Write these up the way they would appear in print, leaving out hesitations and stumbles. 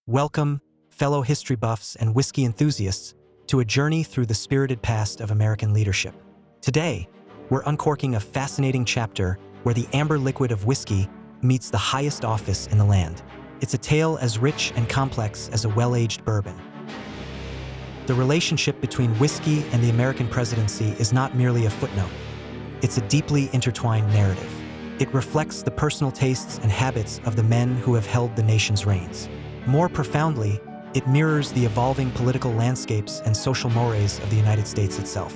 Welcome, fellow history buffs and whiskey enthusiasts, to a journey through the spirited past of American leadership. Today, we're uncorking a fascinating chapter where the amber liquid of whiskey meets the highest office in the land. It's a tale as rich and complex as a well-aged bourbon. The relationship between whiskey and the American presidency is not merely a footnote. It's a deeply intertwined narrative. It reflects the personal tastes and habits of the men who have held the nation's reins. More profoundly, it mirrors the evolving political landscapes and social mores of the United States itself.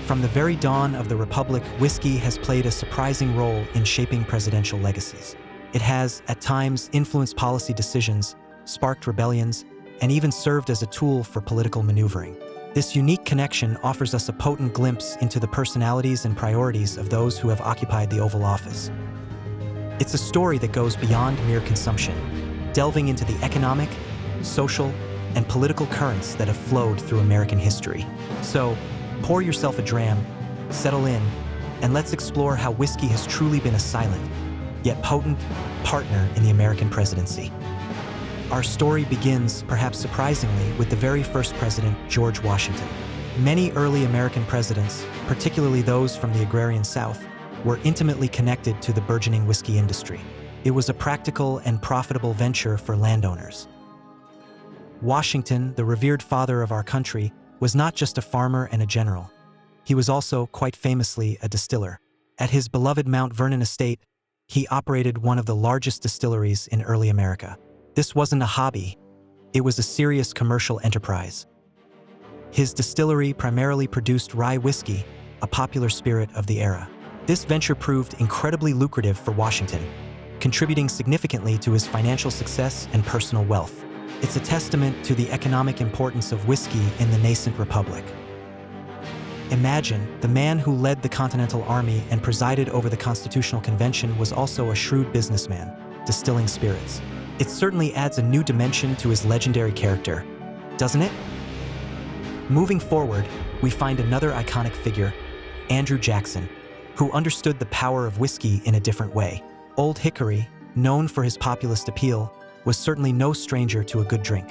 From the very dawn of the Republic, whiskey has played a surprising role in shaping presidential legacies. It has, at times, influenced policy decisions, sparked rebellions, and even served as a tool for political maneuvering. This unique connection offers us a potent glimpse into the personalities and priorities of those who have occupied the Oval Office. It's a story that goes beyond mere consumption, delving into the economic, social, and political currents that have flowed through American history. So, pour yourself a dram, settle in, and let's explore how whiskey has truly been a silent, yet potent, partner in the American presidency. Our story begins, perhaps surprisingly, with the very first president, George Washington. Many early American presidents, particularly those from the agrarian South, were intimately connected to the burgeoning whiskey industry. It was a practical and profitable venture for landowners. Washington, the revered father of our country, was not just a farmer and a general. He was also, quite famously, a distiller. At his beloved Mount Vernon estate, he operated one of the largest distilleries in early America. This wasn't a hobby. It was a serious commercial enterprise. His distillery primarily produced rye whiskey, a popular spirit of the era. This venture proved incredibly lucrative for Washington, contributing significantly to his financial success and personal wealth. It's a testament to the economic importance of whiskey in the nascent republic. Imagine, the man who led the Continental Army and presided over the Constitutional Convention was also a shrewd businessman, distilling spirits. It certainly adds a new dimension to his legendary character, doesn't it? Moving forward, we find another iconic figure, Andrew Jackson, who understood the power of whiskey in a different way. Old Hickory, known for his populist appeal, was certainly no stranger to a good drink.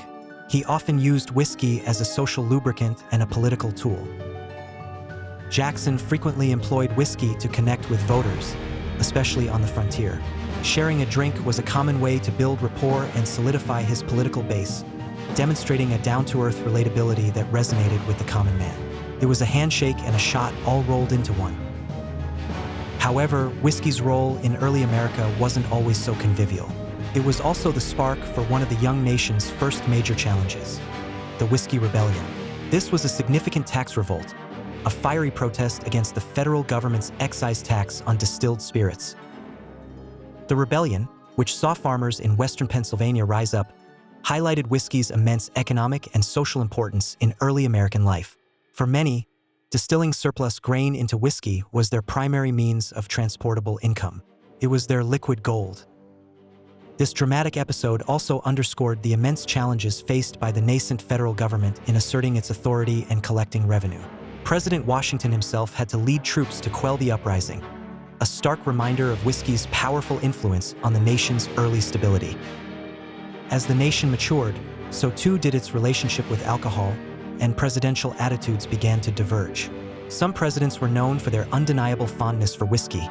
He often used whiskey as a social lubricant and a political tool. Jackson frequently employed whiskey to connect with voters, especially on the frontier. Sharing a drink was a common way to build rapport and solidify his political base, demonstrating a down-to-earth relatability that resonated with the common man. It was a handshake and a shot all rolled into one. However, whiskey's role in early America wasn't always so convivial. It was also the spark for one of the young nation's first major challenges, the Whiskey Rebellion. This was a significant tax revolt, a fiery protest against the federal government's excise tax on distilled spirits. The rebellion, which saw farmers in western Pennsylvania rise up, highlighted whiskey's immense economic and social importance in early American life. For many, distilling surplus grain into whiskey was their primary means of transportable income. It was their liquid gold. This dramatic episode also underscored the immense challenges faced by the nascent federal government in asserting its authority and collecting revenue. President Washington himself had to lead troops to quell the uprising, a stark reminder of whiskey's powerful influence on the nation's early stability. As the nation matured, so too did its relationship with alcohol, and presidential attitudes began to diverge. Some presidents were known for their undeniable fondness for whiskey,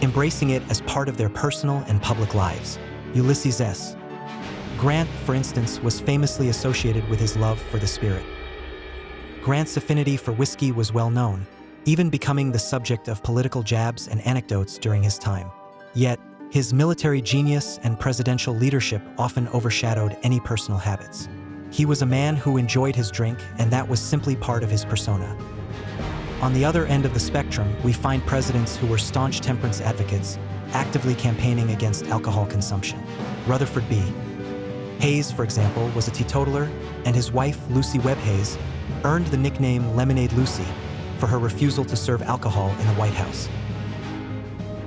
embracing it as part of their personal and public lives. Ulysses S. Grant, for instance, was famously associated with his love for the spirit. Grant's affinity for whiskey was well known, even becoming the subject of political jabs and anecdotes during his time. Yet, his military genius and presidential leadership often overshadowed any personal habits. He was a man who enjoyed his drink, and that was simply part of his persona. On the other end of the spectrum, we find presidents who were staunch temperance advocates, actively campaigning against alcohol consumption. Rutherford B. Hayes, for example, was a teetotaler, and his wife, Lucy Webb Hayes, earned the nickname Lemonade Lucy for her refusal to serve alcohol in the White House.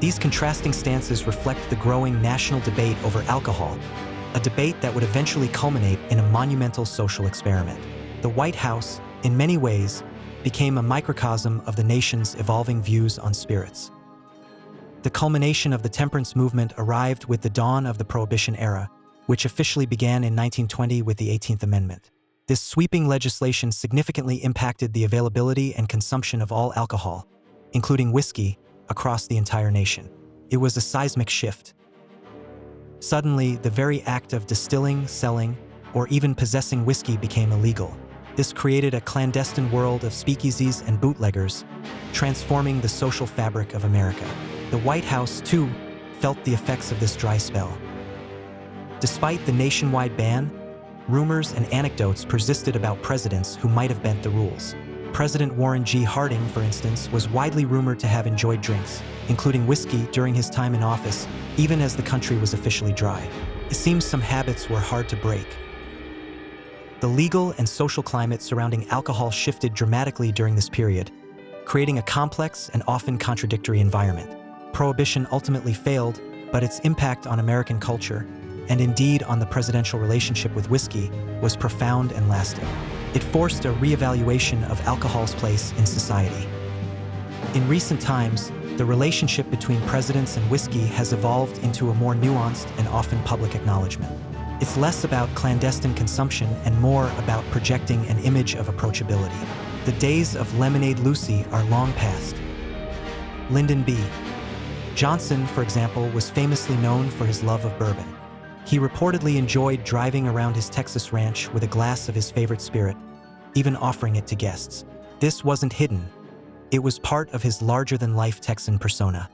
These contrasting stances reflect the growing national debate over alcohol, a debate that would eventually culminate in a monumental social experiment. The White House, in many ways, became a microcosm of the nation's evolving views on spirits. The culmination of the temperance movement arrived with the dawn of the Prohibition era, which officially began in 1920 with the 18th Amendment. This sweeping legislation significantly impacted the availability and consumption of all alcohol, including whiskey, across the entire nation. It was a seismic shift. Suddenly, the very act of distilling, selling, or even possessing whiskey became illegal. This created a clandestine world of speakeasies and bootleggers, transforming the social fabric of America. The White House, too, felt the effects of this dry spell. Despite the nationwide ban, rumors and anecdotes persisted about presidents who might have bent the rules. President Warren G. Harding, for instance, was widely rumored to have enjoyed drinks, including whiskey, during his time in office, even as the country was officially dry. It seems some habits were hard to break. The legal and social climate surrounding alcohol shifted dramatically during this period, creating a complex and often contradictory environment. Prohibition ultimately failed, but its impact on American culture, and indeed on the presidential relationship with whiskey, was profound and lasting. It forced a reevaluation of alcohol's place in society. In recent times, the relationship between presidents and whiskey has evolved into a more nuanced and often public acknowledgement. It's less about clandestine consumption and more about projecting an image of approachability. The days of Lemonade Lucy are long past. Lyndon B. Johnson, for example, was famously known for his love of bourbon. He reportedly enjoyed driving around his Texas ranch with a glass of his favorite spirit, even offering it to guests. This wasn't hidden. It was part of his larger-than-life Texan persona.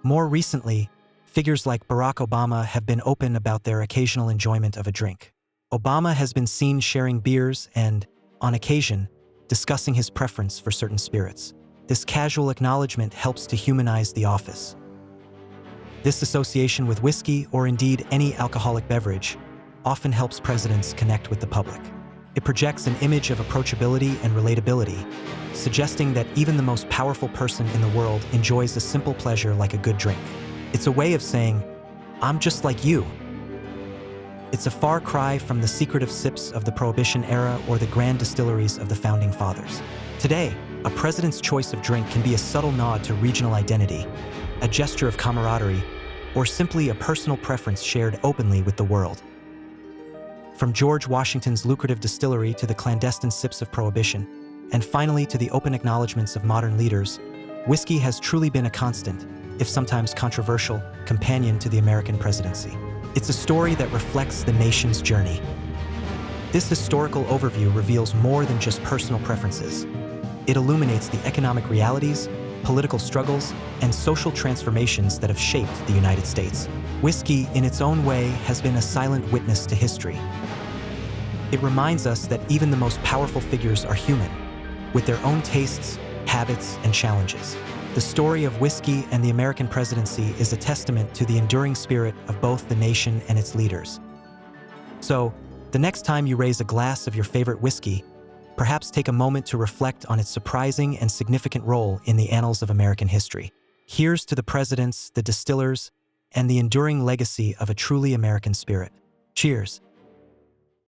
More recently, figures like Barack Obama have been open about their occasional enjoyment of a drink. Obama has been seen sharing beers and, on occasion, discussing his preference for certain spirits. This casual acknowledgement helps to humanize the office. This association with whiskey, or indeed any alcoholic beverage, often helps presidents connect with the public. It projects an image of approachability and relatability, suggesting that even the most powerful person in the world enjoys a simple pleasure like a good drink. It's a way of saying, "I'm just like you." It's a far cry from the secretive sips of the Prohibition era or the grand distilleries of the Founding Fathers. Today, a president's choice of drink can be a subtle nod to regional identity, a gesture of camaraderie, or simply a personal preference shared openly with the world. From George Washington's lucrative distillery to the clandestine sips of Prohibition, and finally to the open acknowledgments of modern leaders, whiskey has truly been a constant, if sometimes controversial, companion to the American presidency. It's a story that reflects the nation's journey. This historical overview reveals more than just personal preferences. It illuminates the economic realities, political struggles, and social transformations that have shaped the United States. Whiskey, in its own way, has been a silent witness to history. It reminds us that even the most powerful figures are human, with their own tastes, habits, and challenges. The story of whiskey and the American presidency is a testament to the enduring spirit of both the nation and its leaders. So, the next time you raise a glass of your favorite whiskey, perhaps take a moment to reflect on its surprising and significant role in the annals of American history. Here's to the presidents, the distillers, and the enduring legacy of a truly American spirit. Cheers.